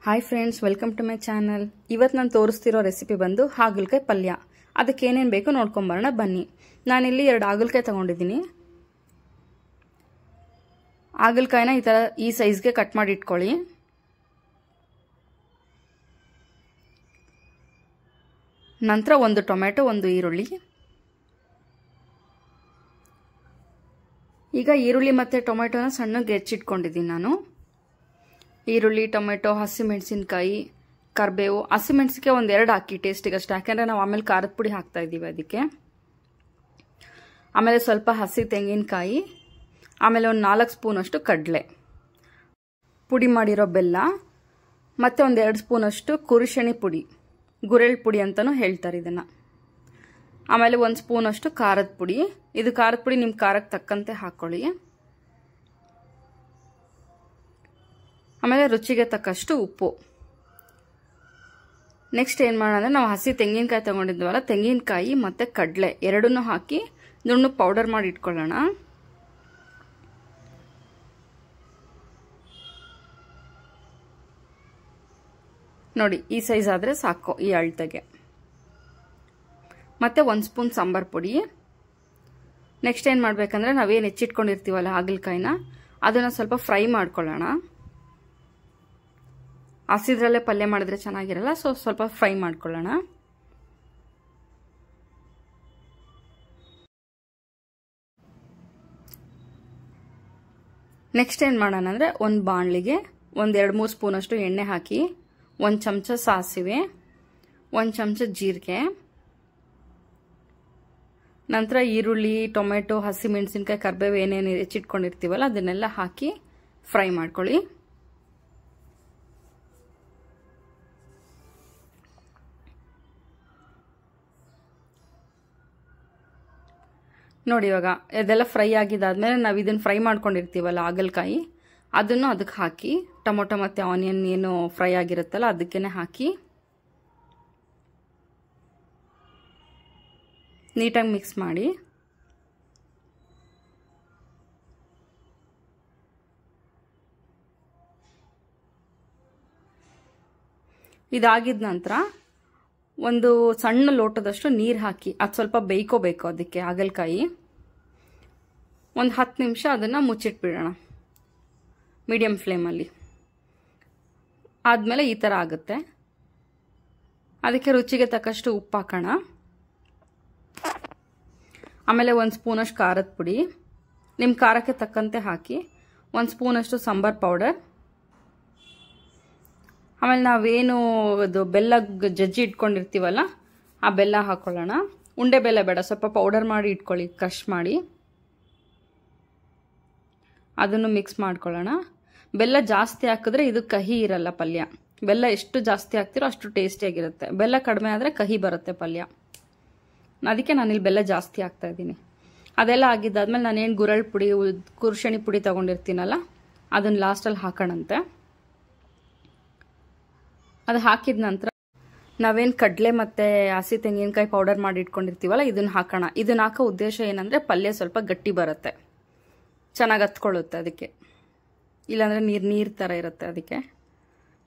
Hi friends, welcome to my channel. ಇವತ್ತು ನಾನು ತೋರಿಸ್ತಿರೋ recipe ಬಂದು ಹಾಗಲಕಾಯಿ ಪಲ್ಯ. ಅದಕ್ಕೆ ಏನೇನು ಬೇಕು ನೋಡ್ಕೊಂಬರೋಣ ಬನ್ನಿ. ನಾನಿಲ್ಲಿ 2 ಹಾಗಲಕಾಯಿ ತಗೊಂಡಿದ್ದೀನಿ. ಹಾಗಲಕಾಯಿನ ಈ ಥರ ಈ ಸೈಜ್ಗೆ ಕಟ್ ಮಾಡಿ ಇಟ್ಕೊಳ್ಳಿ. ನಂತರ 1 ಟೊಮೆಟೊ, 1 ಈರುಳ್ಳಿ. ಈಗ ಈರುಳ್ಳಿ ಮತ್ತು ಟೊಮೆಟೊನ ಸಣ್ಣಗೆ ಹೆಚ್ಚಿಟ್ಕೊಂಡಿದ್ದೀನಿ ನಾನು. ಈರುಳ್ಳಿ, ಟೊಮೆಟೊ, ಹಸಿಮೆಣಸಿನ್ಕಾಯಿ, ಕರಿಬೇವು. ಹಸಿಮೆಣಸಿಗೆ 1-2 ಹಾಕಿ ಟೇಸ್ಟಿಗಷ್ಟು, ಯಾಕೆಂದರೆ ನಾವು ಆಮೇಲೆ ಖಾರದ ಪುಡಿ ಹಾಕ್ತಾ ಇದ್ದೀವಿ ಅದಕ್ಕೆ. ಆಮೇಲೆ ಸ್ವಲ್ಪ ಹಸಿ ತೆಂಗಿನಕಾಯಿ, ಆಮೇಲೆ 4 ಸ್ಪೂನಷ್ಟು ಕಡಲೆ, ಪುಡಿ ಮಾಡಿರೋ ಬೆಲ್ಲ, ಮತ್ತು 2 ಸ್ಪೂನಷ್ಟು ಕುರುಶಣಿ ಪುಡಿ, ಗುರೆಳ್ ಪುಡಿ ಅಂತಲೂ ಹೇಳ್ತಾರೆ ಇದನ್ನು. ಆಮೇಲೆ 1 ಸ್ಪೂನಷ್ಟು ಖಾರದ ಪುಡಿ. ಇದು ಖಾರದ ಪುಡಿ ನಿಮ್ಮ ಖಾರಕ್ಕೆ ತಕ್ಕಂತೆ ಹಾಕ್ಕೊಳ್ಳಿ. ಆಮೇಲೆ ರುಚಿಗೆ ತಕ್ಕಷ್ಟು ಉಪ್ಪು. ನೆಕ್ಸ್ಟ್ ಏನು ಮಾಡೋಣ ಅಂದರೆ, ನಾವು ಹಸಿ ತೆಂಗಿನಕಾಯಿ ತಗೊಂಡಿದ್ವಲ್ಲ, ತೆಂಗಿನಕಾಯಿ ಮತ್ತು ಕಡಲೆ ಎರಡನ್ನೂ ಹಾಕಿ ನುಣ್ಣಗೆ ಪೌಡರ್ ಮಾಡಿ ಇಟ್ಕೊಳ್ಳೋಣ. ನೋಡಿ, ಈ ಸೈಜ್ ಆದರೆ ಸಾಕು ಈ ಅಳತೆಗೆ. ಮತ್ತು 1 ಸ್ಪೂನ್ ಸಾಂಬಾರ್ ಪುಡಿ. ನೆಕ್ಸ್ಟ್ ಏನು ಮಾಡಬೇಕಂದ್ರೆ, ನಾವೇನು ಹೆಚ್ಚಿಟ್ಕೊಂಡಿರ್ತೀವಲ್ಲ ಹಾಗಲಕಾಯಿನ, ಅದನ್ನು ಸ್ವಲ್ಪ ಫ್ರೈ ಮಾಡ್ಕೊಳ್ಳೋಣ. ಹಸಿದ್ರಲ್ಲೇ ಪಲ್ಯ ಮಾಡಿದ್ರೆ ಚೆನ್ನಾಗಿರಲ್ಲ, ಸೊ ಸ್ವಲ್ಪ ಫ್ರೈ ಮಾಡ್ಕೊಳ್ಳೋಣ. ನೆಕ್ಸ್ಟ್ ಏನು ಮಾಡೋಣ ಅಂದರೆ, ಒಂದು ಬಾಣಲಿಗೆ 2-3 ಸ್ಪೂನಷ್ಟು ಎಣ್ಣೆ ಹಾಕಿ, 1 ಚಮಚ ಸಾಸಿವೆ, 1 ಚಮಚ ಜೀರಿಗೆ, ನಂತರ ಈರುಳ್ಳಿ, ಟೊಮೆಟೊ, ಹಸಿಮೆಣಸಿನ್ಕಾಯಿ, ಕರಿಬೇವು ಏನೇನು ಹೆಚ್ಚಿಟ್ಕೊಂಡಿರ್ತೀವಲ್ಲ ಅದನ್ನೆಲ್ಲ ಹಾಕಿ ಫ್ರೈ ಮಾಡ್ಕೊಳ್ಳಿ. ನೋಡಿ, ಇವಾಗ ಇದೆಲ್ಲ ಫ್ರೈ ಆಗಿದ್ದಾದ್ಮೇಲೆ ನಾವು ಇದನ್ನು ಫ್ರೈ ಮಾಡ್ಕೊಂಡಿರ್ತೀವಲ್ಲ ಹಾಗಲಕಾಯಿ, ಅದನ್ನು ಅದಕ್ಕೆ ಹಾಕಿ, ಟೊಮೊಟೊ ಮತ್ತು ಆನಿಯನ್ ಏನು ಫ್ರೈ ಆಗಿರುತ್ತಲ್ಲ ಅದಕ್ಕೇನೆ ಹಾಕಿ ನೀಟಾಗಿ ಮಿಕ್ಸ್ ಮಾಡಿ. ಇದಾಗಿದ ನಂತರ ಒಂದು ಸಣ್ಣ ಲೋಟದಷ್ಟು ನೀರು ಹಾಕಿ, ಅದು ಸ್ವಲ್ಪ ಬೇಯ್ಕೋಬೇಕು ಅದಕ್ಕೆ ಹಾಗಲಕಾಯಿ. ಒಂದು 10 ನಿಮಿಷ ಅದನ್ನು ಮುಚ್ಚಿಟ್ಬಿಡೋಣ ಮೀಡಿಯಂ ಫ್ಲೇಮಲ್ಲಿ. ಆದಮೇಲೆ ಈ ಥರ ಆಗುತ್ತೆ. ಅದಕ್ಕೆ ರುಚಿಗೆ ತಕ್ಕಷ್ಟು ಉಪ್ಪು ಹಾಕೋಣ. ಆಮೇಲೆ 1 ಸ್ಪೂನಷ್ಟು ಖಾರದ ಪುಡಿ, ನಿಮ್ಮ ಖಾರಕ್ಕೆ ತಕ್ಕಂತೆ ಹಾಕಿ. 1 ಸ್ಪೂನಷ್ಟು ಸಾಂಬಾರ್ ಪೌಡರ್. ಆಮೇಲೆ ನಾವೇನು ಅದು ಬೆಲ್ಲ ಜಜ್ಜಿ ಇಟ್ಕೊಂಡಿರ್ತೀವಲ್ಲ ಆ ಬೆಲ್ಲ ಹಾಕ್ಕೊಳ್ಳೋಣ. ಉಂಡೆ ಬೆಲ್ಲ ಬೇಡ, ಸ್ವಲ್ಪ ಪೌಡರ್ ಮಾಡಿ ಇಟ್ಕೊಳ್ಳಿ, ಕ್ರಷ್ ಮಾಡಿ. ಅದನ್ನು ಮಿಕ್ಸ್ ಮಾಡ್ಕೊಳ್ಳೋಣ. ಬೆಲ್ಲ ಜಾಸ್ತಿ ಹಾಕಿದ್ರೆ ಇದು ಕಹಿ ಇರಲ್ಲ ಪಲ್ಯ. ಬೆಲ್ಲ ಎಷ್ಟು ಜಾಸ್ತಿ ಹಾಕ್ತಿರೋ ಅಷ್ಟು ಟೇಸ್ಟಿಯಾಗಿರುತ್ತೆ. ಬೆಲ್ಲ ಕಡಿಮೆ ಆದರೆ ಕಹಿ ಬರುತ್ತೆ ಪಲ್ಯ. ಅದಕ್ಕೆ ನಾನಿಲ್ಲಿ ಬೆಲ್ಲ ಜಾಸ್ತಿ ಹಾಕ್ತಾ ಇದ್ದೀನಿ. ಅದೆಲ್ಲ ಆಗಿದ್ದಾದ್ಮೇಲೆ ನಾನೇನು ಗುರೆಳ್ ಪುಡಿ, ಕುರುಶಣಿ ಪುಡಿ ತೊಗೊಂಡಿರ್ತೀನಲ್ಲ ಅದನ್ನು ಲಾಸ್ಟಲ್ಲಿ ಹಾಕೋಣಂತೆ. ಅದು ಹಾಕಿದ ನಂತರ ನಾವೇನು ಕಡಲೆ ಮತ್ತು ಹಸಿ ತೆಂಗಿನಕಾಯಿ ಪೌಡರ್ ಮಾಡಿ ಇಟ್ಕೊಂಡಿರ್ತೀವಲ್ಲ ಇದನ್ನು ಹಾಕೋಣ. ಇದನ್ನು ಹಾಕೋ ಉದ್ದೇಶ ಏನಂದರೆ, ಪಲ್ಯ ಸ್ವಲ್ಪ ಗಟ್ಟಿ ಬರುತ್ತೆ, ಚೆನ್ನಾಗಿ ಹತ್ಕೊಳ್ಳುತ್ತೆ ಅದಕ್ಕೆ. ಇಲ್ಲಾಂದರೆ ನೀರು ಥರ ಇರುತ್ತೆ, ಅದಕ್ಕೆ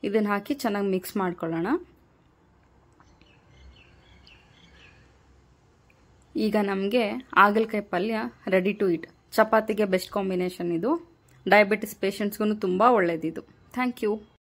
ಇದನ್ನು ಹಾಕಿ ಚೆನ್ನಾಗಿ ಮಿಕ್ಸ್ ಮಾಡ್ಕೊಳ್ಳೋಣ. ಈಗ ನಮಗೆ ಹಾಗಲಕಾಯಿ ಪಲ್ಯ ರೆಡಿ ಟು ಈಟ್. ಚಪಾತಿಗೆ ಬೆಸ್ಟ್ ಕಾಂಬಿನೇಷನ್ ಇದು. ಡಯಾಬಿಟಿಸ್ ಪೇಷಂಟ್ಸ್ಗೂ ತುಂಬ ಒಳ್ಳೆಯದಿದು. Thank you.